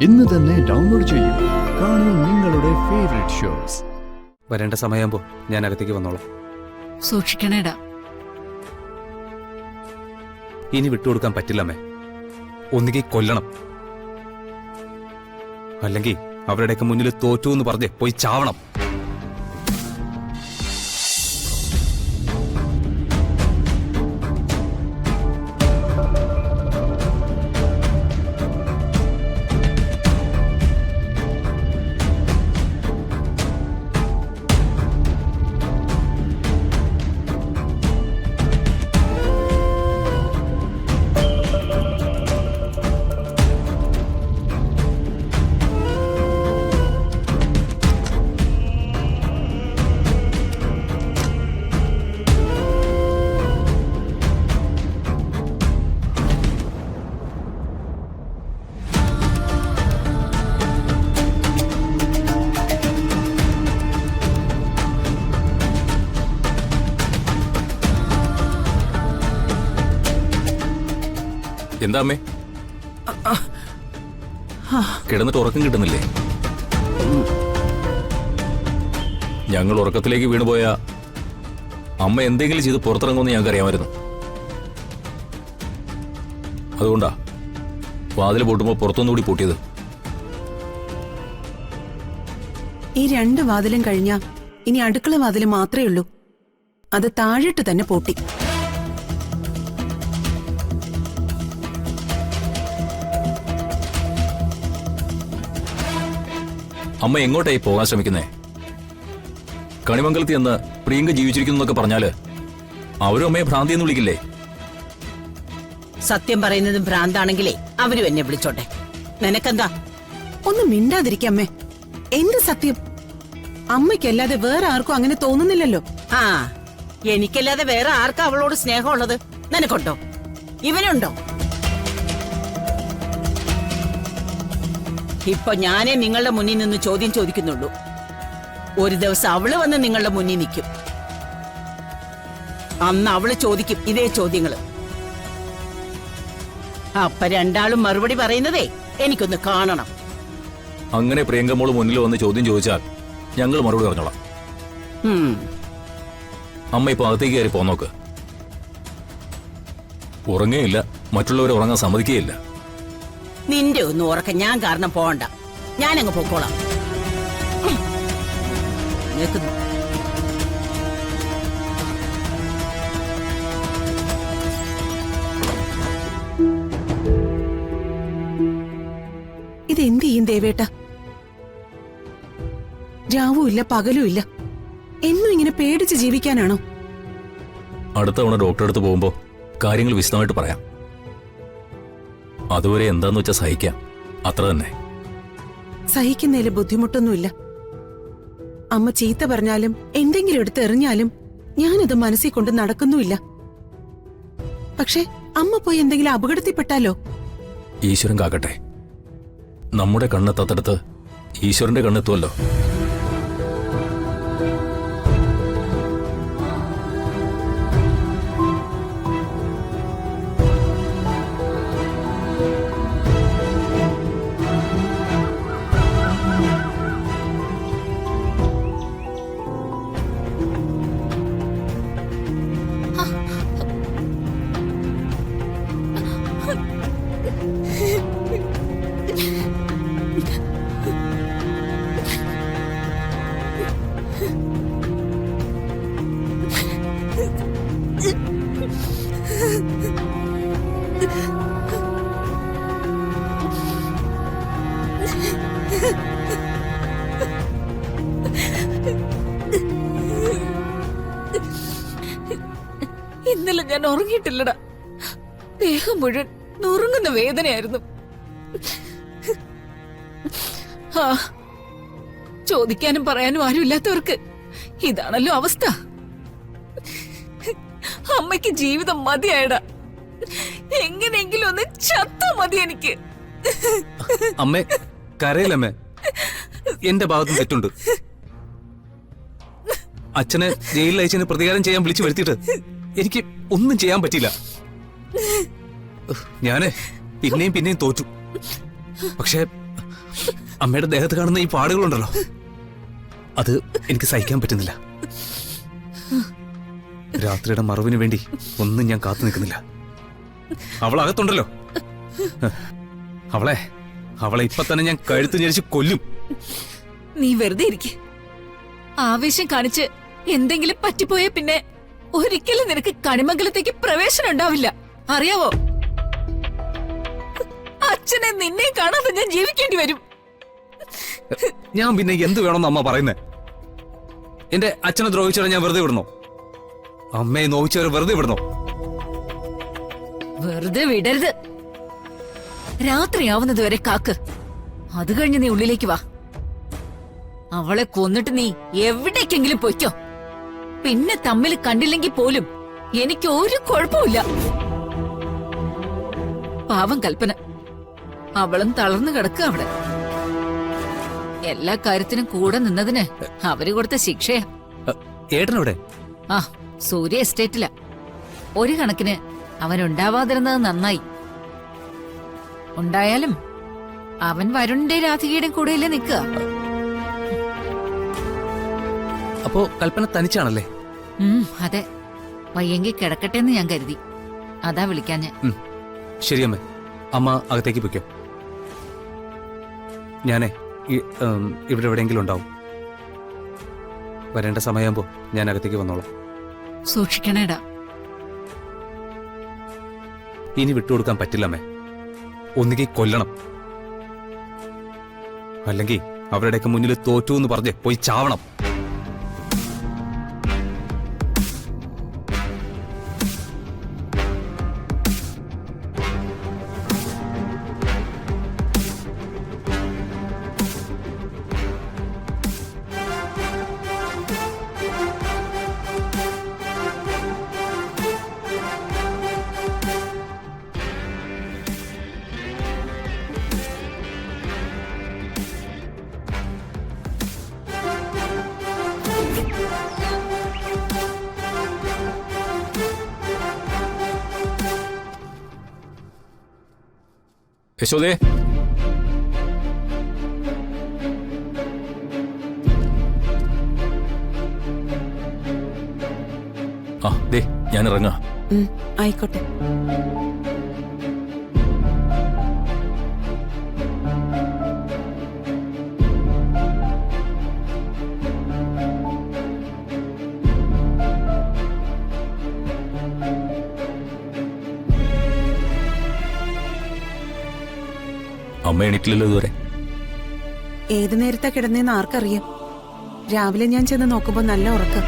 ഇന്ന് തന്നെ ഡൗൺലോഡ് ചെയ്യൂ. കാണൂ നിങ്ങളുടെ ഫേവറേറ്റ് ഷോസ്. വരേണ്ട സമയമാകുമ്പോൾ ഞാൻ അകത്തേക്ക് വന്നോളാം. സൂക്ഷിക്കണേടാ. ഇനി വിട്ടുകൊടുക്കാൻ പറ്റില്ലമ്മേ. ഒന്നുകിൽ കൊല്ലണം, അല്ലെങ്കിൽ അവരുടെയൊക്കെ മുന്നിൽ തോറ്റു എന്ന് പറഞ്ഞ് പോയി ചാവണം. എന്താ അമ്മേ, കിടന്നിട്ട് ഉറക്കം കിട്ടുന്നില്ലേ? ഞങ്ങൾ ഉറക്കത്തിലേക്ക് വീണുപോയ അമ്മ എന്തെങ്കിലും ചെയ്ത് പുറത്തിറങ്ങുമെന്ന് ഞങ്ങൾക്ക് അറിയാമായിരുന്നു. അതുകൊണ്ടാ വാതിൽ പൂട്ടുമ്പോൾ പുറത്തുനിന്നുകൂടി പൂട്ടിയത്. ഈ 2 വാതിലും കഴിഞ്ഞാ ഇനി അടുക്കള വാതില് മാത്രമേ ഉള്ളൂ. അത് താഴിട്ട് തന്നെ പൂട്ടി. അമ്മ എങ്ങോട്ടായി പോകാൻ ശ്രമിക്കുന്നേ? കണിമംഗലത്ത് എന്ന് പ്രിയങ്ക ജീവിച്ചിരിക്കുന്നു എന്നൊക്കെ പറഞ്ഞാല് അവരും അമ്മയെ ഭ്രാന്തി എന്ന് വിളിക്കില്ലേ? സത്യം പറയുന്നതും ഭ്രാന്താണെങ്കിലേ അവരും എന്നെ വിളിച്ചോട്ടെ. നിനക്കെന്താ? ഒന്ന് മിണ്ടാതിരിക്കമ്മേ. എന്ത് സത്യം? അമ്മയ്ക്കല്ലാതെ വേറെ ആർക്കും അങ്ങനെ തോന്നുന്നില്ലല്ലോ. ആ, എനിക്കല്ലാതെ വേറെ ആർക്കാ അവളോട് സ്നേഹമുള്ളത്? നിനക്കുണ്ടോ? ഇവനുണ്ടോ? ഇപ്പൊ ഞാനേ നിങ്ങളുടെ മുന്നിൽ നിന്ന് ചോദ്യം ചോദിക്കുന്നുള്ളൂ. ഒരു ദിവസം അവള് വന്ന് നിങ്ങളുടെ മുന്നിൽ നിൽക്കും. അന്ന് അവള് ചോദിക്കും ഇതേ ചോദ്യങ്ങള്. അപ്പൊ രണ്ടാളും മറുപടി പറയുന്നതേ എനിക്കൊന്ന് കാണണം. അങ്ങനെ പ്രിയങ്ക മോള് മുന്നിൽ വന്ന് ചോദ്യം ചോദിച്ചാൽ ഞങ്ങൾ മറുപടി പറഞ്ഞോളാം. അമ്മ ഇപ്പൊ അകത്തേക്ക് കയറി പോന്നോക്ക്. ഉറങ്ങേയില്ല, മറ്റുള്ളവരെ ഉറങ്ങാൻ സമ്മതിക്കുകയില്ല. നിന്റെ ഒന്നും ഉറക്കം ഞാൻ കാരണം പോകണ്ട. ഞാനങ്ങ് പൊക്കോളാം. ഇതെന്ത് ചെയ്യും ദേവേട്ട? രാവും ഇല്ല പകലും ഇല്ല. എന്നും ഇങ്ങനെ പേടിച്ച് ജീവിക്കാനാണോ? അടുത്ത തവണ ഡോക്ടറെ അടുത്ത് പോകുമ്പോ കാര്യങ്ങൾ വിശദമായിട്ട് പറയാം. അതുവരെ എന്താന്ന് വെച്ചാൽ സഹിക്കാം, അത്ര തന്നെ. സഹിക്കുന്നതില് ബുദ്ധിമുട്ടൊന്നുമില്ല. അമ്മ ചീത്ത പറഞ്ഞാലും എന്തെങ്കിലും എടുത്ത് എറിഞ്ഞാലും ഞാനത് മനസ്സിൽ കൊണ്ട് നടക്കുന്നുമില്ല. പക്ഷെ അമ്മ പോയി എന്തെങ്കിലും അപകടത്തിൽപ്പെട്ടാലോ? ഈശ്വരൻ കാക്കട്ടെ. നമ്മുടെ കണ്ണെത്താത്തടുത്ത് ഈശ്വരന്റെ കണ്ണെത്തുമല്ലോ. ഇന്നലെ ഞാൻ ഉറങ്ങിയിട്ടില്ലടാ. ദേഹം മുഴുവൻ നുറുങ്ങുന്ന വേദനയായിരുന്നു. ചോദിക്കാനും പറയാനും ആരുമില്ലാത്തവർക്ക് ഇതാണല്ലോ അവസ്ഥ. അമ്മയ്ക്ക് ജീവിതം മതിയായടാ. എങ്ങനെയെങ്കിലും ഒന്ന് ചത്താ മതി എനിക്ക്. അമ്മേ കരയില്ലമ്മേ, എന്റെ ഭാഗത്തും തെറ്റുണ്ട്. അച്ഛനെ ജയിലിൽ അയച്ചതിന് പ്രതികാരം ചെയ്യാൻ വിളിച്ചു വരുത്തിയിട്ട് എനിക്ക് ഒന്നും ചെയ്യാൻ പറ്റില്ല. ഞാന് പിന്നെയും തോറ്റു. പക്ഷേ അമ്മയുടെ ദേഹത്ത് കാണുന്ന ഈ പാടുകളുണ്ടല്ലോ, അത് എനിക്ക് സഹിക്കാൻ പറ്റുന്നില്ല. രാത്രിയുടെ മറവിന് വേണ്ടി ഒന്നും ഞാൻ കാത്തു നിൽക്കുന്നില്ല. അവളകത്തുണ്ടല്ലോ, അവളെ ഇപ്പൊ തന്നെ ഞാൻ കഴുത്ത് ഞെരിച്ച് കൊല്ലും. നീ വെറുതെ ഇരിക്കെ. ആവേശം കാണിച്ച് എന്തെങ്കിലും പറ്റിപ്പോയ പിന്നെ ഒരിക്കലും നിനക്ക് കണിമംഗലത്തേക്ക് പ്രവേശനം ഉണ്ടാവില്ല, അറിയാവോ? അച്ഛനെ നിന്നെ കാണാതെ ഞാൻ ജീവിക്കേണ്ടി വരും. ഞാൻ പിന്നെ എന്ത് വേണമെന്ന് അമ്മ പറയുന്നേ? എന്റെ അച്ഛനെ ദ്രോഹിച്ചവരെ ഞാൻ വെറുതെ വിടണോ? അമ്മയെ നോവിച്ചവരെ വെറുതെ വിടണോ? വെറുതെ വിടരുത്. രാത്രിയാവുന്നത് വരെ കാക്ക്. അത് കഴിഞ്ഞ് നീ ഉള്ളിലേക്ക് വാ. അവളെ കൊന്നിട്ട് നീ എവിടേക്കെങ്കിലും പൊയ്ക്കോ. പിന്നെ തമ്മിൽ കണ്ടില്ലെങ്കിൽ പോലും എനിക്ക് ഒരു കുഴപ്പമില്ല. പാവം കൽപ്പന, അവളും തളർന്നു കിടക്കുക അവിടെ. എല്ലാ കാര്യത്തിനും കൂടെ നിന്നതിന് അവര് കൊടുത്ത ശിക്ഷയാ. ഏട്ടനെവിടെ? ആ, സൂര്യ എസ്റ്റേറ്റില. ഒരു കണക്കിന് അവനുണ്ടാവാതിരുന്നത് നന്നായി. ഉണ്ടായാലും അവൻ വരുണിന്റെ രാധികയുടെ കൂടെയല്ലേ നിൽക്കുക. അപ്പോ കൽപ്പന തനിച്ചാണല്ലേ? അതെ. വയ്യെങ്കിൽ കിടക്കട്ടെ എന്ന് ഞാൻ കരുതി. അതാ വിളിക്കാൻ ഞാൻ. ശരിയമ്മേ, അമ്മ അകത്തേക്ക് പൊയ്ക്കോ. ഞാനേ ഇവിടെ എവിടെയെങ്കിലും ഉണ്ടാവും. വരേണ്ട സമയമാകുമ്പോ ഞാൻ അകത്തേക്ക് വന്നോളാം. സൂക്ഷിക്കണേടാ. ഇനി വിട്ടുകൊടുക്കാൻ പറ്റില്ലമ്മേ. ഒന്നുകിൽ കൊല്ലണം, അല്ലെങ്കിൽ അവരുടെയൊക്കെ മുന്നിൽ തോറ്റു എന്ന് പറഞ്ഞ് പോയി ചാവണം. യശോദേ, ആ ദേ ഞാൻ ഇറങ്ങാ. ആയിക്കോട്ടെ. അമ്മ എണീറ്റില്ലല്ലോ ഇതുവരെ. ഏത് നേരത്താ കിടന്നേന്ന് ആർക്കറിയാം. രാവിലെ ഞാൻ ചെന്ന് നോക്കുമ്പോ നല്ല ഉറക്കം.